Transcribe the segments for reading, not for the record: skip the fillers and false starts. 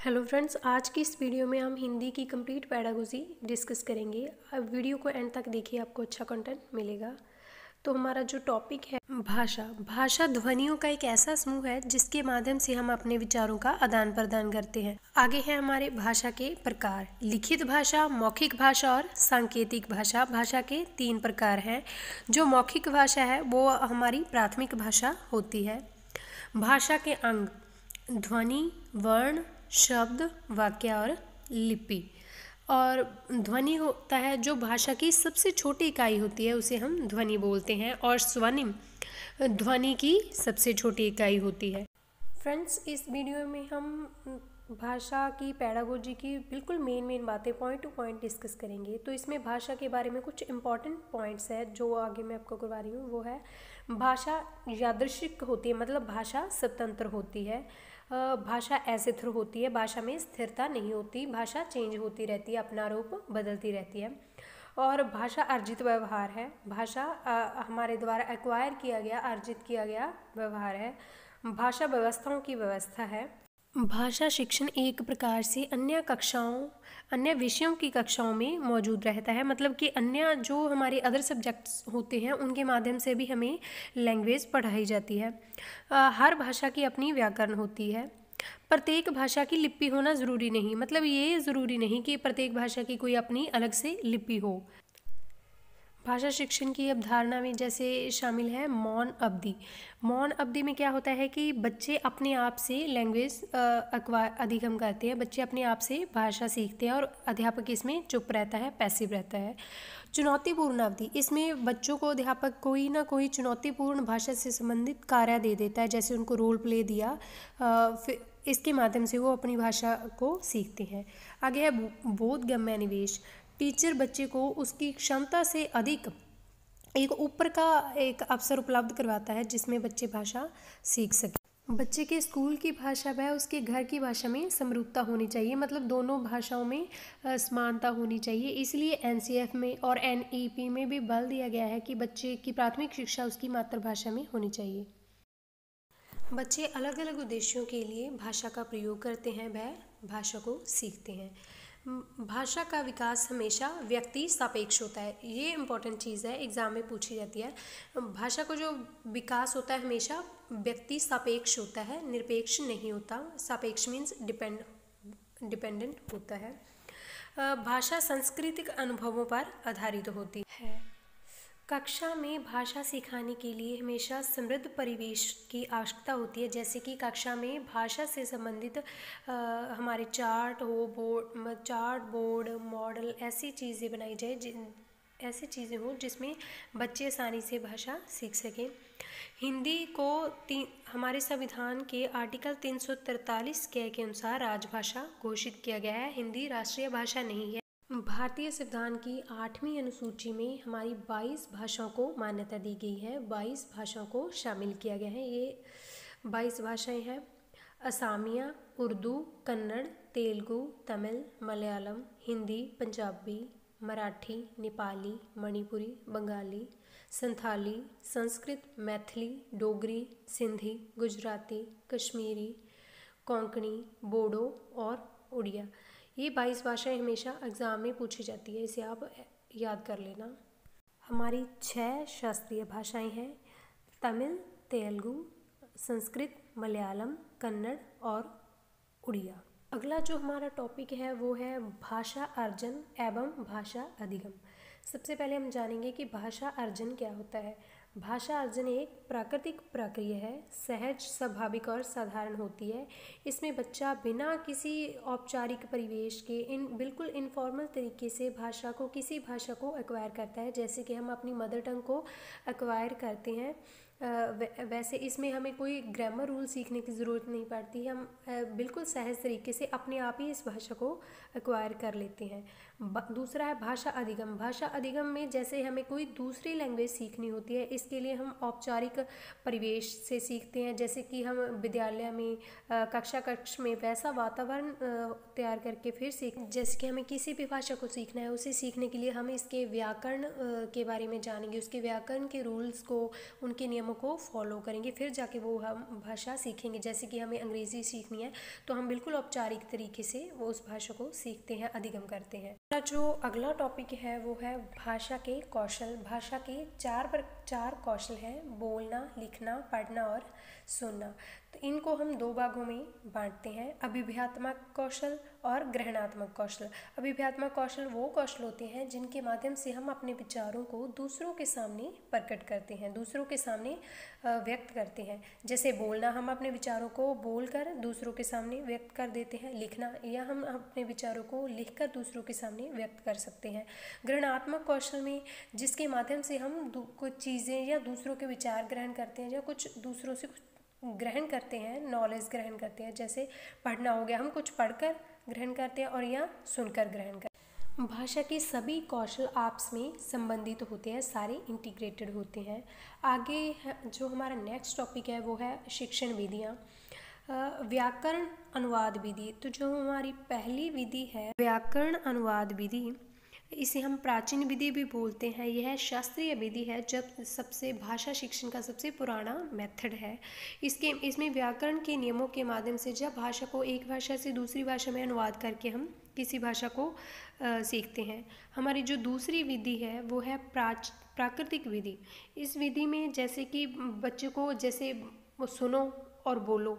Hello friends, आज की इस वीडियो में हम हिंदी की कंप्लीट पेडागोजी डिस्कस करेंगे। अब वीडियो को एंड तक देखिए, आपको अच्छा कंटेंट मिलेगा। तो हमारा जो टॉपिक है भाषा। भाषा ध्वनियों का एक ऐसा समूह है जिसके माध्यम से हम अपने विचारों का आदान प्रदान करते हैं। आगे है हमारे भाषा के प्रकार। लिखित भाषा, मौखिक भाषा और सांकेतिक भाषा। भाषा के 3 प्रकार हैं। जो मौखिक भाषा है वो हमारी प्राथमिक भाषा होती है। भाषा के अंग: ध्वनि, वर्ण, शब्द, वाक्य और लिपि। और ध्वनि होता है जो भाषा की सबसे छोटी इकाई होती है, उसे हम ध्वनि बोलते हैं। और स्वनिम ध्वनि की सबसे छोटी इकाई होती है। फ्रेंड्स, इस वीडियो में हम भाषा की पेडागोजी की बिल्कुल मेन बातें पॉइंट टू पॉइंट डिस्कस करेंगे। तो इसमें भाषा के बारे में कुछ इंपॉर्टेंट पॉइंट्स है जो आगे मैं आपको करवा रही हूँ। वो है भाषा यादृच्छिक होती है, मतलब भाषा स्वतंत्र होती है। भाषा असिथिर होती है, भाषा में स्थिरता नहीं होती, भाषा चेंज होती रहती है, अपना रूप बदलती रहती है। और भाषा अर्जित व्यवहार है। भाषा हमारे द्वारा एक्वायर किया गया, अर्जित किया गया व्यवहार है। भाषा व्यवस्थाओं की व्यवस्था है। भाषा शिक्षण एक प्रकार से अन्य विषयों की कक्षाओं में मौजूद रहता है, मतलब कि अन्य जो हमारे अदर सब्जेक्ट्स होते हैं उनके माध्यम से भी हमें लैंग्वेज पढ़ाई जाती है। हर भाषा की अपनी व्याकरण होती है। प्रत्येक भाषा की लिपि होना ज़रूरी नहीं, मतलब ये ज़रूरी नहीं कि प्रत्येक भाषा की कोई अपनी अलग से लिपि हो। भाषा शिक्षण की अवधारणा में जैसे शामिल है मौन अवधि। मौन अवधि में क्या होता है कि बच्चे अपने आप से लैंग्वेज अधिगम करते हैं, बच्चे अपने आप से भाषा सीखते हैं और अध्यापक इसमें चुप रहता है, पैसिव रहता है। चुनौतीपूर्ण अवधि, इसमें बच्चों को अध्यापक कोई ना कोई चुनौतीपूर्ण भाषा से संबंधित कार्य दे देता है, जैसे उनको रोल प्ले दिया, फिर इसके माध्यम से वो अपनी भाषा को सीखते हैं। आगे है बोधगम्य निवेश। टीचर बच्चे को उसकी क्षमता से अधिक एक ऊपर का एक अवसर उपलब्ध करवाता है जिसमें बच्चे भाषा सीख सके। बच्चे के स्कूल की भाषा व उसके घर की भाषा में समरूपता होनी चाहिए, मतलब दोनों भाषाओं में समानता होनी चाहिए। इसलिए एनसीएफ में और एनईपी में भी बल दिया गया है कि बच्चे की प्राथमिक शिक्षा उसकी मातृभाषा में होनी चाहिए। बच्चे अलग अलग उद्देश्यों के लिए भाषा का प्रयोग करते हैं, वह भाषा को सीखते हैं। भाषा का विकास हमेशा व्यक्ति सापेक्ष होता है, ये इम्पोर्टेंट चीज़ है, एग्जाम में पूछी जाती है। भाषा को जो विकास होता है हमेशा व्यक्ति सापेक्ष होता है, निरपेक्ष नहीं होता। सापेक्ष मीन्स डिपेंडेंट होता है। भाषा सांस्कृतिक अनुभवों पर आधारित होती है। कक्षा में भाषा सिखाने के लिए हमेशा समृद्ध परिवेश की आवश्यकता होती है, जैसे कि कक्षा में भाषा से संबंधित हमारे चार्ट बोर्ड मॉडल, ऐसी चीज़ें बनाई जाए, ऐसी चीज़ें हों जिसमें बच्चे आसानी से भाषा सीख सकें। हिंदी को हमारे संविधान के आर्टिकल 343 के अनुसार राजभाषा घोषित किया गया है। हिंदी राष्ट्रीय भाषा नहीं है। भारतीय संविधान की 8वीं अनुसूची में हमारी 22 भाषाओं को मान्यता दी गई है, 22 भाषाओं को शामिल किया गया है। ये 22 भाषाएं हैं: असमिया, उर्दू, कन्नड़, तेलुगु, तमिल, मलयालम, हिंदी, पंजाबी, मराठी, नेपाली, मणिपुरी, बंगाली, संथाली, संस्कृत, मैथिली, डोगरी, सिंधी, गुजराती, कश्मीरी, कोंकणी, बोडो और उड़िया। ये 22 भाषाएं हमेशा एग्ज़ाम में पूछी जाती है, इसे आप याद कर लेना। हमारी 6 शास्त्रीय भाषाएं हैं: तमिल, तेलुगु, संस्कृत, मलयालम, कन्नड़ और उड़िया। अगला जो हमारा टॉपिक है वो है भाषा अर्जन एवं भाषा अधिगम। सबसे पहले हम जानेंगे कि भाषा अर्जन क्या होता है। भाषा अर्जन एक प्राकृतिक प्रक्रिया है, सहज, स्वाभाविक और साधारण होती है। इसमें बच्चा बिना किसी औपचारिक परिवेश के बिल्कुल इनफॉर्मल तरीके से किसी भाषा को एक्वायर करता है, जैसे कि हम अपनी मदर टंग को एक्वायर करते हैं। वैसे इसमें हमें कोई ग्रामर रूल सीखने की ज़रूरत नहीं पड़ती, हम बिल्कुल सहज तरीके से अपने आप ही इस भाषा को एक्वायर कर लेते हैं। दूसरा है भाषा अधिगम। भाषा अधिगम में जैसे हमें कोई दूसरी लैंग्वेज सीखनी होती है, इसके लिए हम औपचारिक परिवेश से सीखते हैं, जैसे कि हम विद्यालय में कक्ष में वैसा वातावरण तैयार करके फिर जैसे कि हमें किसी भी भाषा को सीखना है, उसे सीखने के लिए हम इसके व्याकरण के बारे में जानेंगे, उसके व्याकरण के रूल्स को, उनके नियमों नियमों को फॉलो करेंगे, फिर जाके वो हम भाषा सीखेंगे। जैसे कि हमें अंग्रेज़ी सीखनी है तो हम बिल्कुल औपचारिक तरीके से वो उस भाषा को सीखते हैं, अधिगम करते हैं। जो अगला टॉपिक है वो है भाषा के कौशल। भाषा के चार कौशल हैं: बोलना, लिखना, पढ़ना और सुनना। तो इनको हम दो भागों में बांटते हैं: अभिव्यक्तात्मक कौशल और ग्रहणात्मक कौशल। अभिव्यक्तात्मक कौशल वो कौशल होते हैं जिनके माध्यम से हम अपने विचारों को दूसरों के सामने प्रकट करते हैं, दूसरों के सामने व्यक्त करते हैं। जैसे बोलना, हम अपने विचारों को बोलकर दूसरों के सामने व्यक्त कर देते हैं। लिखना, या हम अपने विचारों को लिखकर दूसरों के सामने व्यक्त कर सकते हैं। ग्रहणात्मक कौशल में जिसके माध्यम से हम कुछ चीज़ें या दूसरों के विचार ग्रहण करते हैं या कुछ दूसरों से कुछ ग्रहण करते हैं, नॉलेज ग्रहण करते हैं। जैसे पढ़ना हो गया, हम कुछ पढ़कर ग्रहण करते हैं और या सुनकर ग्रहण करते हैं। भाषा के सभी कौशल आपस में संबंधित होते हैं, सारे इंटीग्रेटेड होते हैं। आगे जो हमारा नेक्स्ट टॉपिक है वो है शिक्षण विधियाँ। व्याकरण अनुवाद विधि। तो जो हमारी पहली विधि है व्याकरण अनुवाद विधि, इसे हम प्राचीन विधि भी बोलते हैं। यह शास्त्रीय विधि है, जब सबसे भाषा शिक्षण का सबसे पुराना मेथड है। इसमें व्याकरण के नियमों के माध्यम से जब भाषा को एक भाषा से दूसरी भाषा में अनुवाद करके हम किसी भाषा को सीखते हैं। हमारी जो दूसरी विधि है वो है प्राकृतिक विधि। इस विधि में जैसे कि बच्चे को जैसे सुनो और बोलो,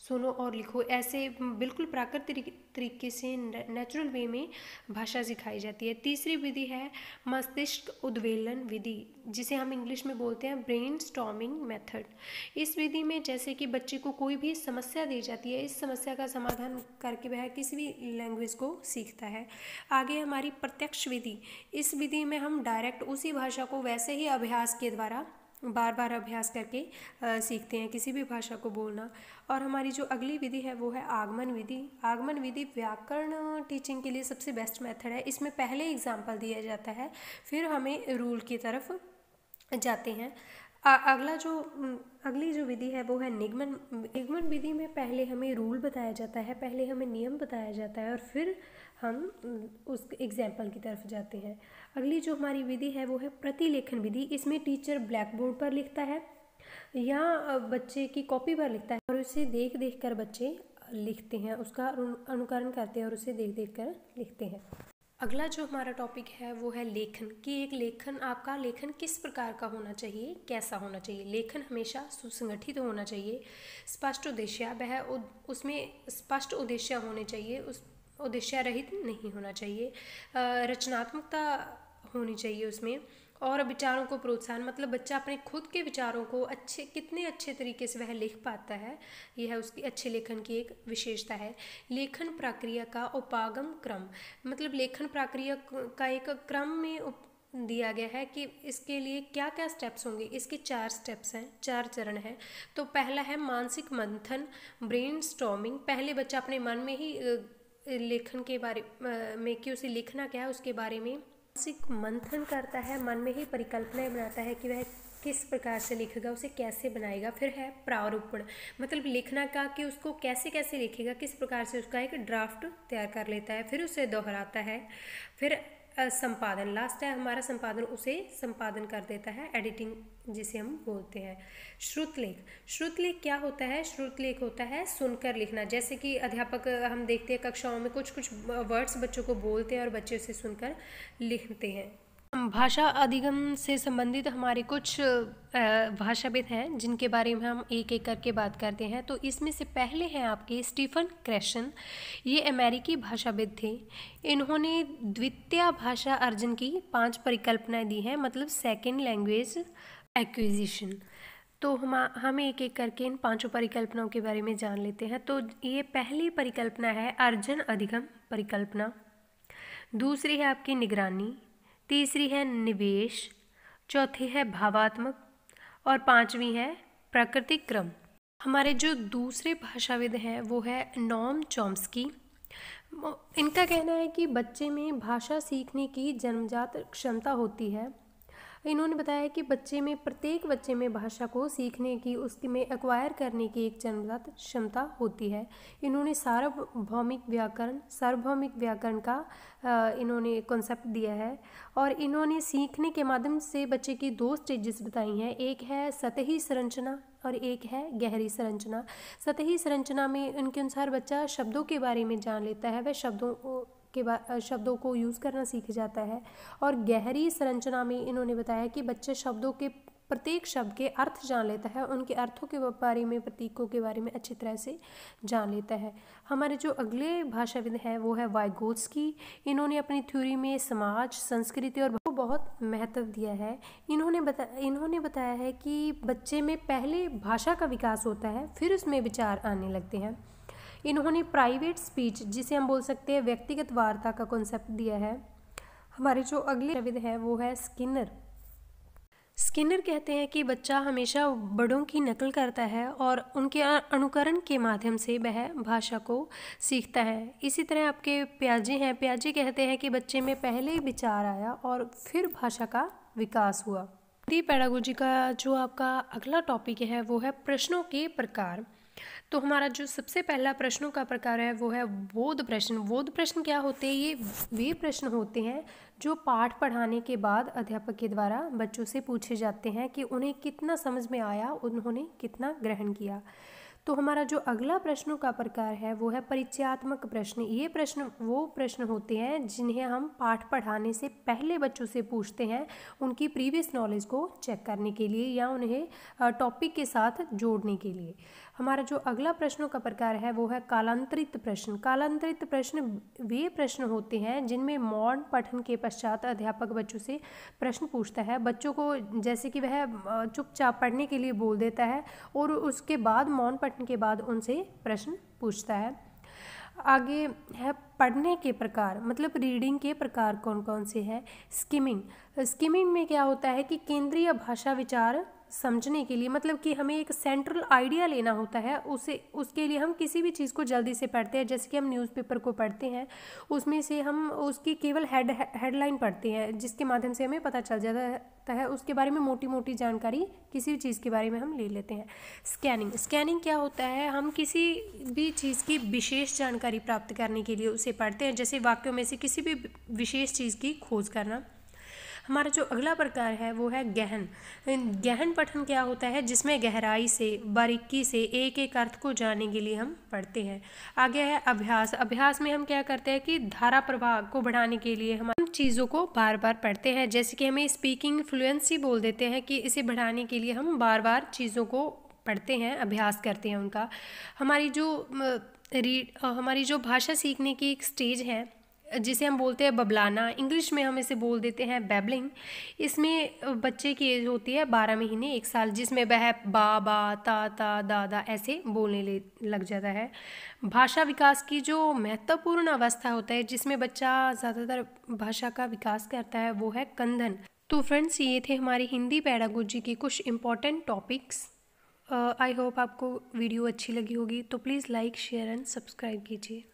सुनो और लिखो, ऐसे बिल्कुल प्राकृतिक तरीके से नेचुरल वे में भाषा सिखाई जाती है। तीसरी विधि है मस्तिष्क उद्वेलन विधि, जिसे हम इंग्लिश में बोलते हैं ब्रेन स्टॉर्मिंग मेथड। इस विधि में जैसे कि बच्चे को कोई भी समस्या दी जाती है, इस समस्या का समाधान करके वह किसी भी लैंग्वेज को सीखता है। आगे हमारी प्रत्यक्ष विधि। इस विधि में हम डायरेक्ट उसी भाषा को वैसे ही अभ्यास के द्वारा बार बार अभ्यास करके सीखते हैं किसी भी भाषा को बोलना। और हमारी जो अगली विधि है वो है आगमन विधि। आगमन विधि व्याकरण टीचिंग के लिए सबसे बेस्ट मेथड है। इसमें पहले एग्जाम्पल दिया जाता है, फिर हमें रूल की तरफ जाते हैं। अगली जो विधि है वो है निगमन। निगमन विधि में पहले हमें रूल बताया जाता है, पहले हमें नियम बताया जाता है और फिर हम उस एग्जाम्पल की तरफ जाते हैं। अगली जो हमारी विधि है वो है प्रतिलेखन विधि। इसमें टीचर ब्लैक बोर्ड पर लिखता है या बच्चे की कॉपी पर लिखता है और उसे देख देख कर बच्चे लिखते हैं, उसका अनुकरण करते हैं और उसे देख देख कर लिखते हैं। अगला जो हमारा टॉपिक है वो है लेखन, कि एक लेखन, आपका लेखन किस प्रकार का होना चाहिए, कैसा होना चाहिए। लेखन हमेशा सुसंगठित होना चाहिए, स्पष्ट उद्देश्य, वह उसमें स्पष्ट उद्देश्य होने चाहिए, उस उद्देश्य रहित नहीं होना चाहिए। रचनात्मकता होनी चाहिए उसमें, और विचारों को प्रोत्साहन, मतलब बच्चा अपने खुद के विचारों को कितने अच्छे तरीके से वह लिख पाता है, यह है उसकी अच्छे लेखन की एक विशेषता है। लेखन प्रक्रिया का उपागम क्रम, मतलब लेखन प्रक्रिया का एक क्रम में दिया गया है कि इसके लिए क्या क्या स्टेप्स होंगे। इसके 4 स्टेप्स हैं, 4 चरण हैं। तो पहला है मानसिक मंथन, ब्रेन स्टॉर्मिंग। पहले बच्चा अपने मन में ही लेखन के बारे में कि उसे लिखना क्या है उसके बारे में मानसिक मंथन करता है, मन में ही परिकल्पनाएं बनाता है कि वह किस प्रकार से लिखेगा, उसे कैसे बनाएगा। फिर है प्रारूपण, मतलब लिखना का कि उसको कैसे कैसे लिखेगा, किस प्रकार से उसका एक ड्राफ्ट तैयार कर लेता है, फिर उसे दोहराता है। फिर संपादन, लास्ट है हमारा संपादन, उसे संपादन कर देता है, एडिटिंग जिसे हम बोलते हैं। श्रुतलेख, श्रुतलेख क्या होता है? श्रुतलेख होता है सुनकर लिखना। जैसे कि अध्यापक हम देखते हैं कक्षाओं में कुछ कुछ वर्ड्स बच्चों को बोलते हैं और बच्चे उसे सुनकर लिखते हैं। भाषा अधिगम से संबंधित हमारे कुछ भाषाविद हैं जिनके बारे में हम एक एक करके बात करते हैं। तो इसमें से पहले हैं आपके स्टीफन क्रैशन, ये अमेरिकी भाषाविद थे। इन्होंने द्वितीय भाषा अर्जन की 5 परिकल्पनाएं दी हैं, मतलब सेकेंड लैंग्वेज एक्विजिशन। तो हम एक एक करके इन 5 परिकल्पनाओं के बारे में जान लेते हैं। तो ये पहली परिकल्पना है अर्जन अधिगम परिकल्पना, दूसरी है आपकी निगरानी, तीसरी है निवेश, चौथी है भावात्मक और 5वीं है प्राकृतिक क्रम। हमारे जो दूसरे भाषाविद हैं वो है नोम चॉम्स्की। इनका कहना है कि बच्चे में भाषा सीखने की जन्मजात क्षमता होती है, इन्होंने बताया कि प्रत्येक बच्चे में भाषा को सीखने की, उसकी में एक्वायर करने की एक जन्मजात क्षमता होती है। इन्होंने सार्वभौमिक व्याकरण का इन्होंने कॉन्सेप्ट दिया है और इन्होंने सीखने के माध्यम से बच्चे की 2 स्टेजेस बताई हैं। एक है सतही संरचना और एक है गहरी संरचना। सतही संरचना में उनके अनुसार बच्चा शब्दों के बारे में जान लेता है, वह शब्दों को यूज़ करना सीख जाता है। और गहरी संरचना में इन्होंने बताया कि बच्चा शब्दों के प्रत्येक शब्द के अर्थ जान लेता है, उनके अर्थों के बारे में, प्रतीकों के बारे में अच्छी तरह से जान लेता है। हमारे जो अगले भाषाविद हैं वो है वाइगोत्स्की। इन्होंने अपनी थ्योरी में समाज, संस्कृति और बहुत महत्व दिया है। इन्होंने बताया है कि बच्चे में पहले भाषा का विकास होता है, फिर उसमें विचार आने लगते हैं। इन्होंने प्राइवेट स्पीच, जिसे हम बोल सकते हैं व्यक्तिगत वार्ता का कॉन्सेप्ट दिया है। हमारे जो अगले भाषाविद हैं वो है स्किनर। स्किनर कहते हैं कि बच्चा हमेशा बड़ों की नकल करता है और उनके अनुकरण के माध्यम से वह भाषा को सीखता है। इसी तरह आपके पियाजे हैं। पियाजे कहते हैं कि बच्चे में पहले विचार आया और फिर भाषा का विकास हुआ। हिंदी पेडागोजी का जो आपका अगला टॉपिक है वो है प्रश्नों के प्रकार। तो हमारा जो सबसे पहला प्रश्नों का प्रकार है वो है बोध प्रश्न। बोध प्रश्न क्या होते हैं? ये वे प्रश्न होते हैं जो पाठ पढ़ाने के बाद अध्यापक के द्वारा बच्चों से पूछे जाते हैं कि उन्हें कितना समझ में आया, उन्होंने कितना ग्रहण किया। तो हमारा जो अगला प्रश्नों का प्रकार है वो है परिचयात्मक प्रश्न। ये प्रश्न वो प्रश्न होते हैं जिन्हें हम पाठ पढ़ाने से पहले बच्चों से पूछते हैं, उनकी प्रीवियस नॉलेज को चेक करने के लिए या उन्हें टॉपिक के साथ जोड़ने के लिए। हमारा जो अगला प्रश्नों का प्रकार है वो है कालांतरित प्रश्न। कालांतरित प्रश्न वे प्रश्न होते हैं जिनमें मौन पठन के पश्चात अध्यापक बच्चों से प्रश्न पूछता है। बच्चों को जैसे कि वह चुपचाप पढ़ने के लिए बोल देता है और उसके बाद मौन पठन के बाद उनसे प्रश्न पूछता है। आगे है पढ़ने के प्रकार, मतलब रीडिंग के प्रकार कौन कौन से हैं। स्किमिंग में क्या होता है कि केंद्रीय भाषा विचार समझने के लिए, मतलब कि हमें एक सेंट्रल आइडिया लेना होता है, उसके लिए हम किसी भी चीज़ को जल्दी से पढ़ते हैं। जैसे कि हम न्यूज़पेपर को पढ़ते हैं, उसमें से हम उसकी केवल हेडलाइन पढ़ते हैं जिसके माध्यम से हमें पता चल जाता है, उसके बारे में मोटी मोटी जानकारी किसी भी चीज़ के बारे में हम ले लेते हैं। स्कैनिंग क्या होता है? हम किसी भी चीज़ की विशेष जानकारी प्राप्त करने के लिए उसे पढ़ते हैं, जैसे वाक्यों में से किसी भी विशेष चीज़ की खोज करना। हमारा जो अगला प्रकार है वो है गहन पठन क्या होता है? जिसमें गहराई से, बारीकी से एक एक अर्थ को जानने के लिए हम पढ़ते हैं। आगे है अभ्यास में हम क्या करते हैं कि धारा प्रवाह को बढ़ाने के लिए हम चीज़ों को बार बार पढ़ते हैं। जैसे कि हमें स्पीकिंग फ्लुएंसी बोल देते हैं कि इसे बढ़ाने के लिए हम बार बार चीज़ों को पढ़ते हैं, अभ्यास करते हैं उनका। हमारी जो भाषा सीखने की एक स्टेज है जिसे हम बोलते हैं बबलाना, इंग्लिश में हम इसे बोल देते हैं बैबलिंग। इसमें बच्चे की एज होती है 12 महीने 1 साल, जिसमें वह बा, ता, दादा ऐसे बोलने लग जाता है। भाषा विकास की जो महत्वपूर्ण अवस्था होता है जिसमें बच्चा ज़्यादातर भाषा का विकास करता है वो है कंदन। तो फ्रेंड्स, ये थे हमारी हिंदी पेडागोजी के कुछ इम्पॉर्टेंट टॉपिक्स। आई होप आपको वीडियो अच्छी लगी होगी, तो please like, share and subscribe कीजिए।